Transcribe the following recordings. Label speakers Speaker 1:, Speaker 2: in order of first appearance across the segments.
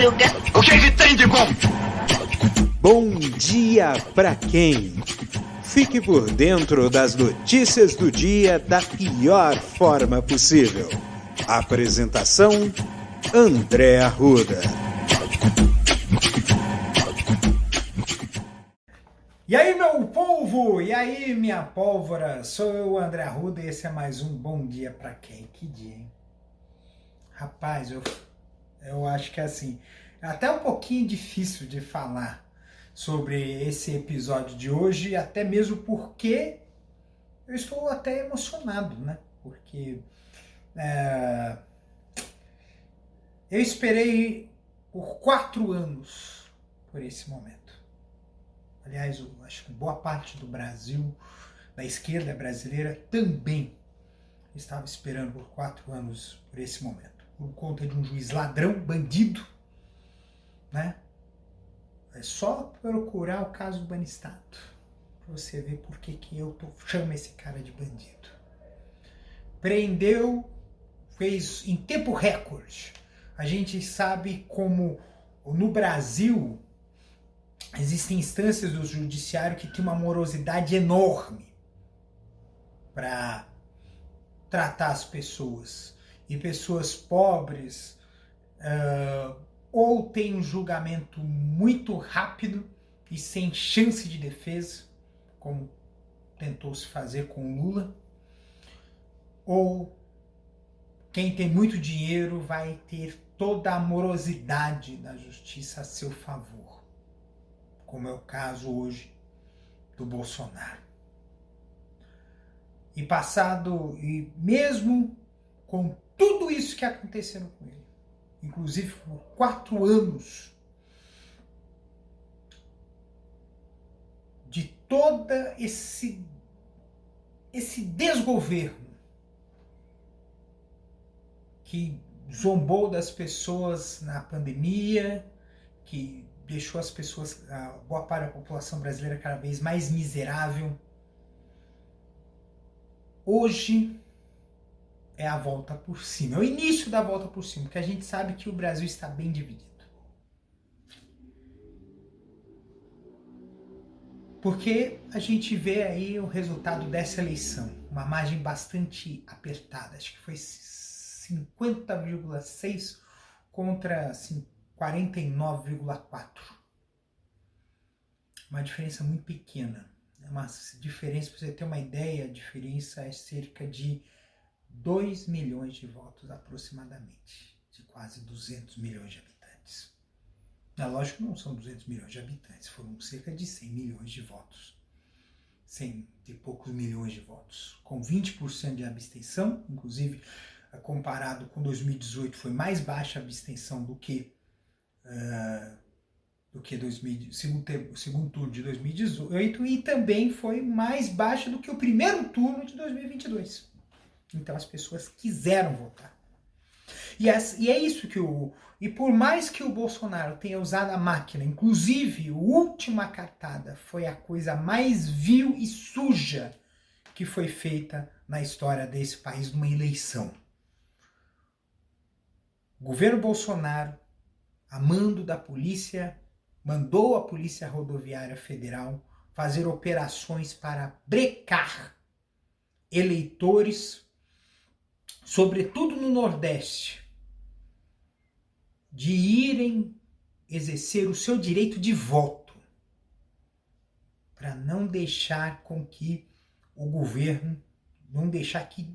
Speaker 1: Hilda.
Speaker 2: O que tem de bom?
Speaker 3: Bom dia pra quem? Fique por dentro das notícias do dia da pior forma possível. Apresentação: André Arruda.
Speaker 4: E aí, meu povo? E aí, minha pólvora? Sou eu, André Arruda, e esse é mais um Bom Dia Pra Quem? Que dia, hein? Rapaz, eu acho que assim, é até um pouquinho difícil de falar sobre esse episódio de hoje, até mesmo porque eu estou até emocionado, né? Porque eu esperei por 4 anos por esse momento. Aliás, eu acho que boa parte do Brasil, da esquerda brasileira, também estava esperando por 4 anos por esse momento. Por conta de um juiz ladrão, bandido, né? É só procurar o caso do Banistato para você ver por que eu chamo esse cara de bandido. Prendeu, fez em tempo recorde. A gente sabe como no Brasil existem instâncias do judiciário que tem uma morosidade enorme para tratar as pessoas. E pessoas pobres ou tem um julgamento muito rápido e sem chance de defesa, como tentou se fazer com Lula, ou quem tem muito dinheiro vai ter toda a morosidade da justiça a seu favor, como é o caso hoje do Bolsonaro. E mesmo com tudo isso que aconteceu com ele, inclusive por 4 anos de todo esse desgoverno que zombou das pessoas na pandemia, que deixou as pessoas, boa parte da população brasileira cada vez mais miserável. Hoje é a volta por cima, é o início da volta por cima, porque a gente sabe que o Brasil está bem dividido. Porque a gente vê aí o resultado dessa eleição, uma margem bastante apertada, acho que foi 50,6 contra 49,4. Uma diferença muito pequena. É uma diferença, para você ter uma ideia, a diferença é cerca de 2 milhões de votos aproximadamente, de quase 200 milhões de habitantes. É lógico que não são 200 milhões de habitantes, foram cerca de 100 milhões de votos. 100 e poucos milhões de votos, com 20% de abstenção, inclusive comparado com 2018 foi mais baixa a abstenção do que o segundo turno de 2018 e também foi mais baixa do que o primeiro turno de 2022. Então as pessoas quiseram votar. E é isso que E por mais que o Bolsonaro tenha usado a máquina, inclusive a última cartada foi a coisa mais vil e suja que foi feita na história desse país numa eleição. O governo Bolsonaro, a mando da polícia, mandou a Polícia Rodoviária Federal fazer operações para brecar eleitores, sobretudo no Nordeste, de irem exercer o seu direito de voto, para não deixar com que o governo, não deixar que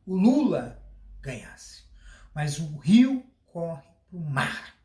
Speaker 4: o Lula ganhasse. Mas o rio corre para o mar.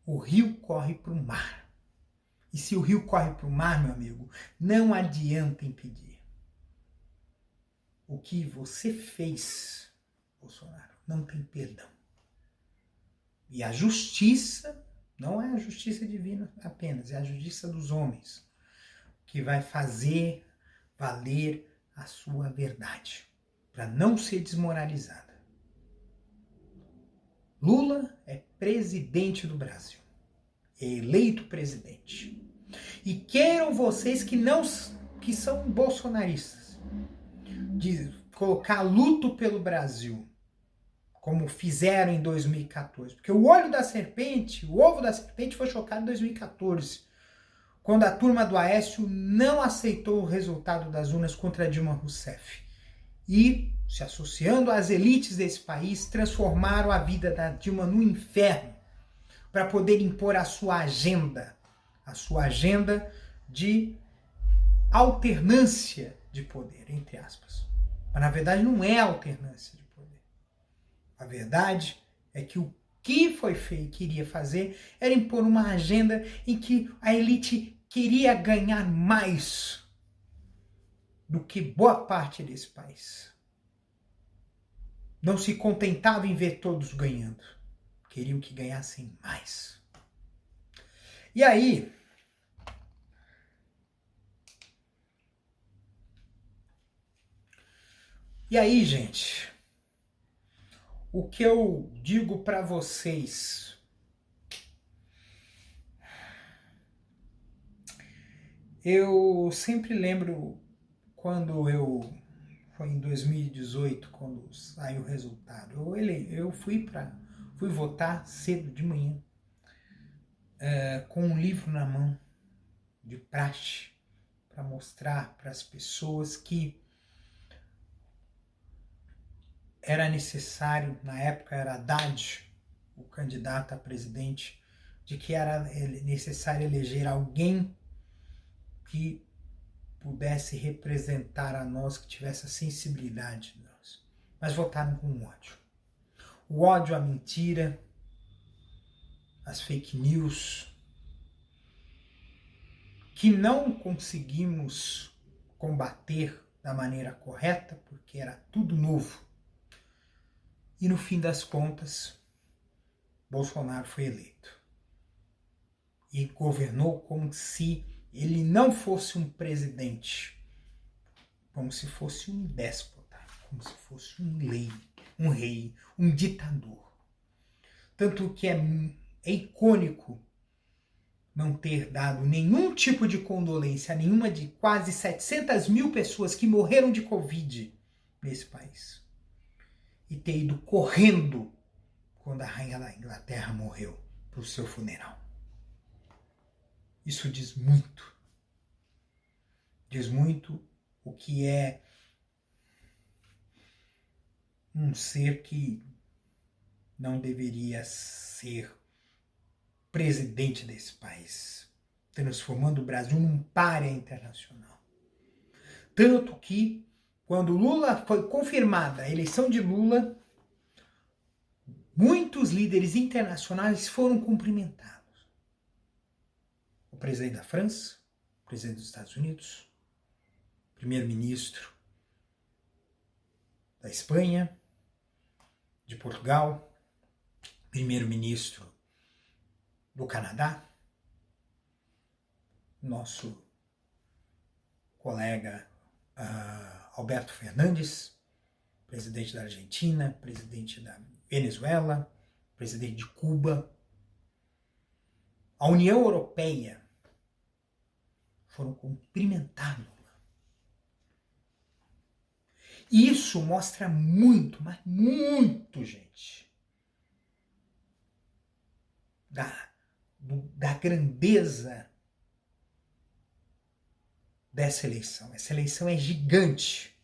Speaker 4: O rio corre para o mar. E se o rio corre para o mar, meu amigo, não adianta impedir. O que você fez, Bolsonaro, não tem perdão. E a justiça, não é a justiça divina apenas, é a justiça dos homens, que vai fazer valer a sua verdade, para não ser desmoralizada. Lula é presidente do Brasil, é eleito presidente. E queiram vocês que são bolsonaristas, de colocar luto pelo Brasil como fizeram em 2014. Porque o olho da serpente, o ovo da serpente foi chocado em 2014, quando a turma do Aécio não aceitou o resultado das urnas contra Dilma Rousseff. E, se associando às elites desse país, transformaram a vida da Dilma no inferno para poder impor a sua agenda de alternância de poder, entre aspas. Mas, na verdade, não é alternância de poder. A verdade é que o que queria fazer era impor uma agenda em que a elite queria ganhar mais do que boa parte desse país. Não se contentava em ver todos ganhando. Queriam que ganhassem mais. E aí, gente, o que eu digo para vocês, eu sempre lembro quando foi em 2018, quando saiu o resultado. Eu fui votar cedo de manhã, com um livro na mão, de praxe, para mostrar para as pessoas que era necessário, na época era Haddad, o candidato a presidente, de que era necessário eleger alguém que pudesse representar a nós, que tivesse a sensibilidade de nós. Mas votaram com ódio. O ódio, a mentira, as fake news, que não conseguimos combater da maneira correta, porque era tudo novo. E no fim das contas, Bolsonaro foi eleito. E governou como se ele não fosse um presidente, como se fosse um déspota, como se fosse um rei, um ditador. Tanto que é icônico não ter dado nenhum tipo de condolência a nenhuma de quase 700 mil pessoas que morreram de Covid nesse país. E ter ido correndo quando a rainha da Inglaterra morreu para o seu funeral. Isso diz muito. Diz muito o que é um ser que não deveria ser presidente desse país, transformando o Brasil num pária internacional. Tanto que, quando Lula foi confirmada a eleição de Lula, muitos líderes internacionais foram cumprimentados. O presidente da França, o presidente dos Estados Unidos, o primeiro-ministro da Espanha, de Portugal, primeiro-ministro do Canadá, nosso colega Alberto Fernandes, presidente da Argentina, presidente da Venezuela, presidente de Cuba, a União Europeia, foram cumprimentados. Isso mostra muito, mas muito, gente, da grandeza dessa eleição. Essa eleição é gigante.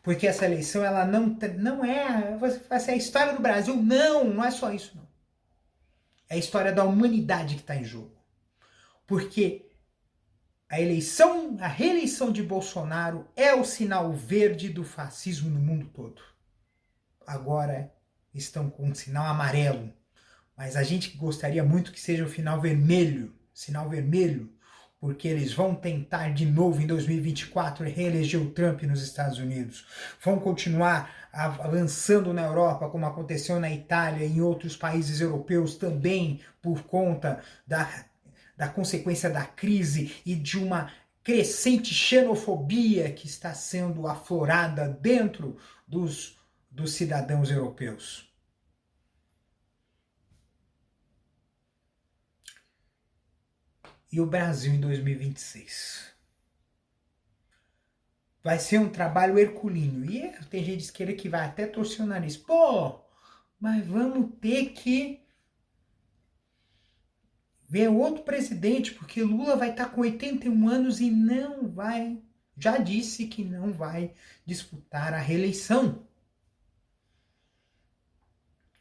Speaker 4: Porque essa eleição, ela não é... Você fala assim, é a história do Brasil. Não é só isso, não. É a história da humanidade que está em jogo. Porque a reeleição de Bolsonaro é o sinal verde do fascismo no mundo todo. Agora estão com um sinal amarelo. Mas a gente gostaria muito que seja o sinal vermelho, porque eles vão tentar de novo em 2024 reeleger o Trump nos Estados Unidos. Vão continuar avançando na Europa, como aconteceu na Itália e em outros países europeus também, por conta da consequência da crise e de uma crescente xenofobia que está sendo aflorada dentro dos cidadãos europeus. E o Brasil em 2026. Vai ser um trabalho herculíneo. E tem gente de esquerda que vai até torcer o nariz. Pô, mas vamos ter que ver outro presidente, porque Lula vai estar com 81 anos e não vai, já disse que não vai disputar a reeleição.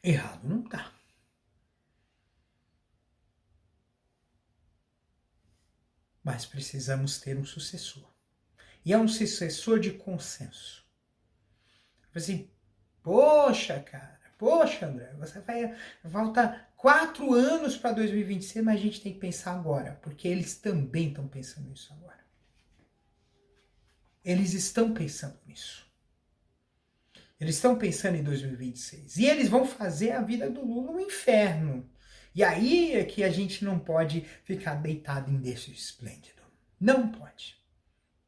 Speaker 4: Errado não tá. Mas precisamos ter um sucessor. E é um sucessor de consenso. Assim, poxa, cara, poxa, André, você vai falta 4 anos para 2026, mas a gente tem que pensar agora, porque eles também estão pensando nisso agora. Eles estão pensando nisso. Eles estão pensando em 2026. E eles vão fazer a vida do Lula um inferno. E aí é que a gente não pode ficar deitado em berço esplêndido. Não pode.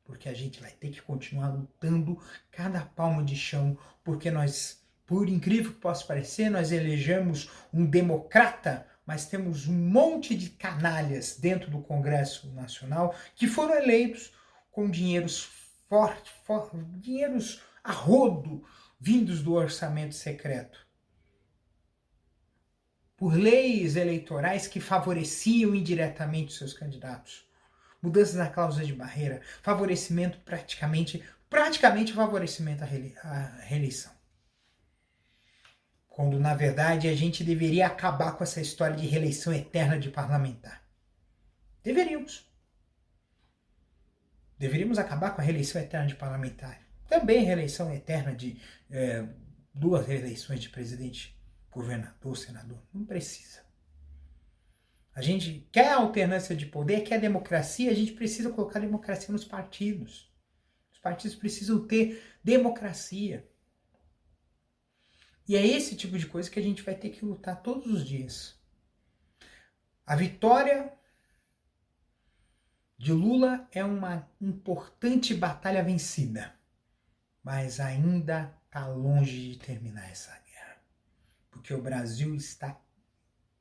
Speaker 4: Porque a gente vai ter que continuar lutando cada palmo de chão, porque nós, por incrível que possa parecer, nós elegemos um democrata, mas temos um monte de canalhas dentro do Congresso Nacional que foram eleitos com dinheiros dinheiros a rodo, vindos do orçamento secreto. Por leis eleitorais que favoreciam indiretamente os seus candidatos. Mudanças na cláusula de barreira, favorecimento praticamente favorecimento à reeleição. Quando, na verdade, a gente deveria acabar com essa história de reeleição eterna de parlamentar. Deveríamos. Deveríamos acabar com a reeleição eterna de parlamentar. Também reeleição eterna de 2 reeleições de presidente, governador, senador. Não precisa. A gente quer alternância de poder, quer democracia, a gente precisa colocar democracia nos partidos. Os partidos precisam ter democracia. E é esse tipo de coisa que a gente vai ter que lutar todos os dias. A vitória de Lula é uma importante batalha vencida, mas ainda está longe de terminar essa guerra. Porque o Brasil está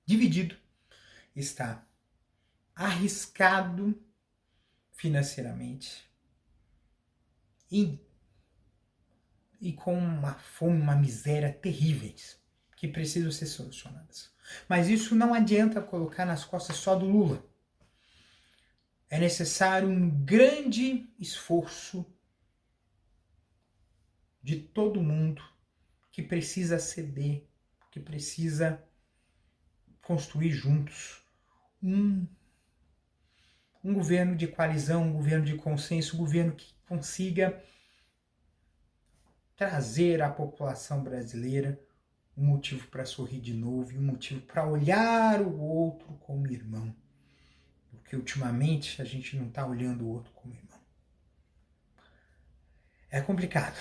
Speaker 4: dividido, está arriscado financeiramente e com uma fome, uma miséria terríveis que precisam ser solucionadas. Mas isso não adianta colocar nas costas só do Lula. É necessário um grande esforço de todo mundo que precisa ceder, que precisa construir juntos um governo de coalizão, um governo de consenso, um governo que consiga trazer à população brasileira um motivo para sorrir de novo e um motivo para olhar o outro como irmão. Porque ultimamente a gente não está olhando o outro como irmão. É complicado.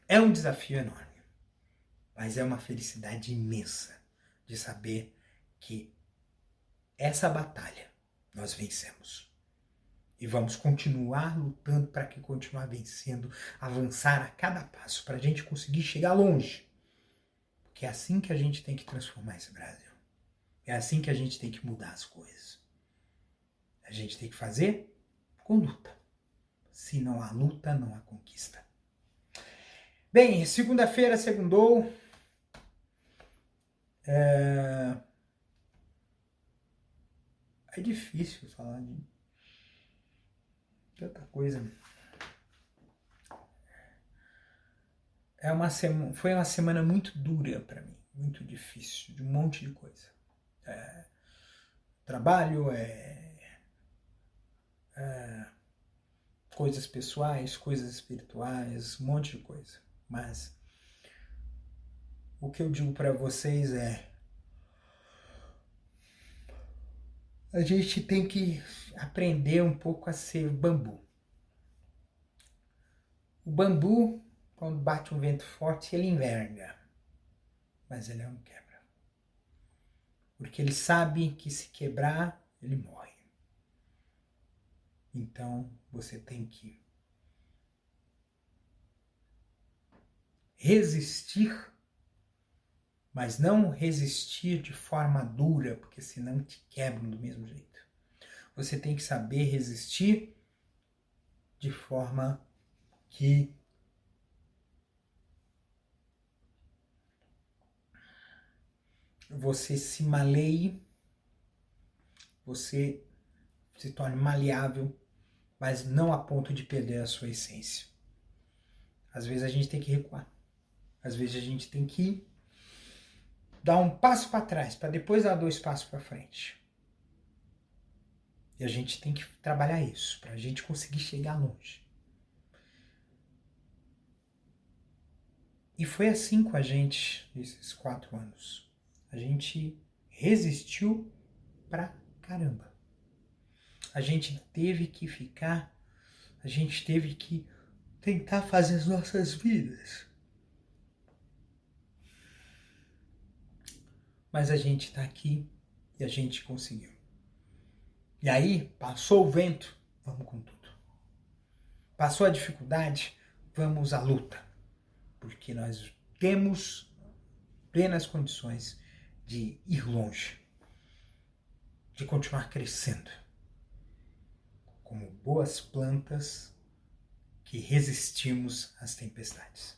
Speaker 4: É um desafio enorme. Mas é uma felicidade imensa de saber que essa batalha nós vencemos. E vamos continuar lutando para que continuar vencendo, avançar a cada passo, para a gente conseguir chegar longe. Porque é assim que a gente tem que transformar esse Brasil. É assim que a gente tem que mudar as coisas. A gente tem que fazer com luta. Se não há luta, não há conquista. Bem, segunda-feira, segundou. É difícil falar de tanta coisa. Foi uma semana muito dura para mim, muito difícil, de um monte de coisa. Trabalho, coisas pessoais, coisas espirituais, um monte de coisa. Mas o que eu digo para vocês é: a gente tem que aprender um pouco a ser bambu. O bambu, quando bate um vento forte, ele enverga, mas ele não quebra. Porque ele sabe que se quebrar, ele morre. Então, você tem que resistir, mas não resistir de forma dura, porque senão te quebram do mesmo jeito. Você tem que saber resistir de forma que você se maleie, você se torne maleável, mas não a ponto de perder a sua essência. Às vezes a gente tem que recuar. Às vezes a gente tem que dar um passo para trás, para depois dar 2 passos para frente. E a gente tem que trabalhar isso, para a gente conseguir chegar longe. E foi assim com a gente, esses 4 anos. A gente resistiu pra caramba. A gente teve que ficar, a gente teve que tentar fazer as nossas vidas. Mas a gente tá aqui e a gente conseguiu. E aí, passou o vento, vamos com tudo. Passou a dificuldade, vamos à luta. Porque nós temos plenas condições de ir longe, de continuar crescendo, como boas plantas que resistimos às tempestades.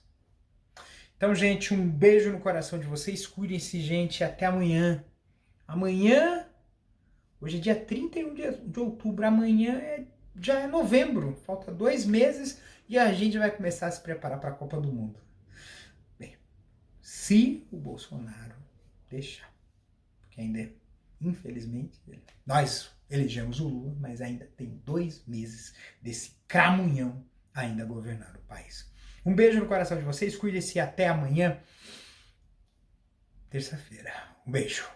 Speaker 4: Então, gente, um beijo no coração de vocês, cuidem-se, gente, até amanhã. Amanhã, hoje é dia 31 de outubro, amanhã já é novembro, falta 2 meses e a gente vai começar a se preparar para a Copa do Mundo. Se o Bolsonaro deixar, porque ainda, infelizmente, nós elegemos o Lula, mas ainda tem 2 meses desse cramunhão ainda governar o país. Um beijo no coração de vocês, cuidem-se e até amanhã, terça-feira. Um beijo.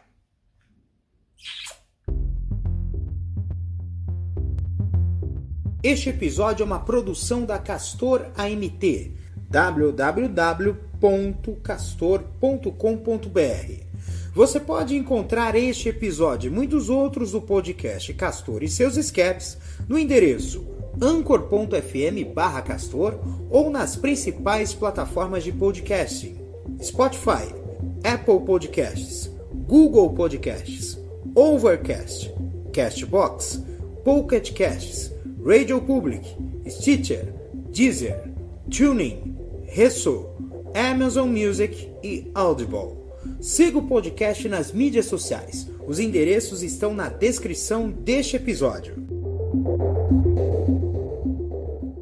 Speaker 3: Este episódio é uma produção da Castor AMT, www.castor.com.br. Você pode encontrar este episódio e muitos outros do podcast Castor e seus escapes no endereço anchor.fm/castor ou nas principais plataformas de podcasting: Spotify, Apple Podcasts, Google Podcasts, Overcast, Castbox, Pocket Casts, Radio Public, Stitcher, Deezer, TuneIn, Resso, Amazon Music e Audible. Siga o podcast nas mídias sociais. Os endereços estão na descrição deste episódio.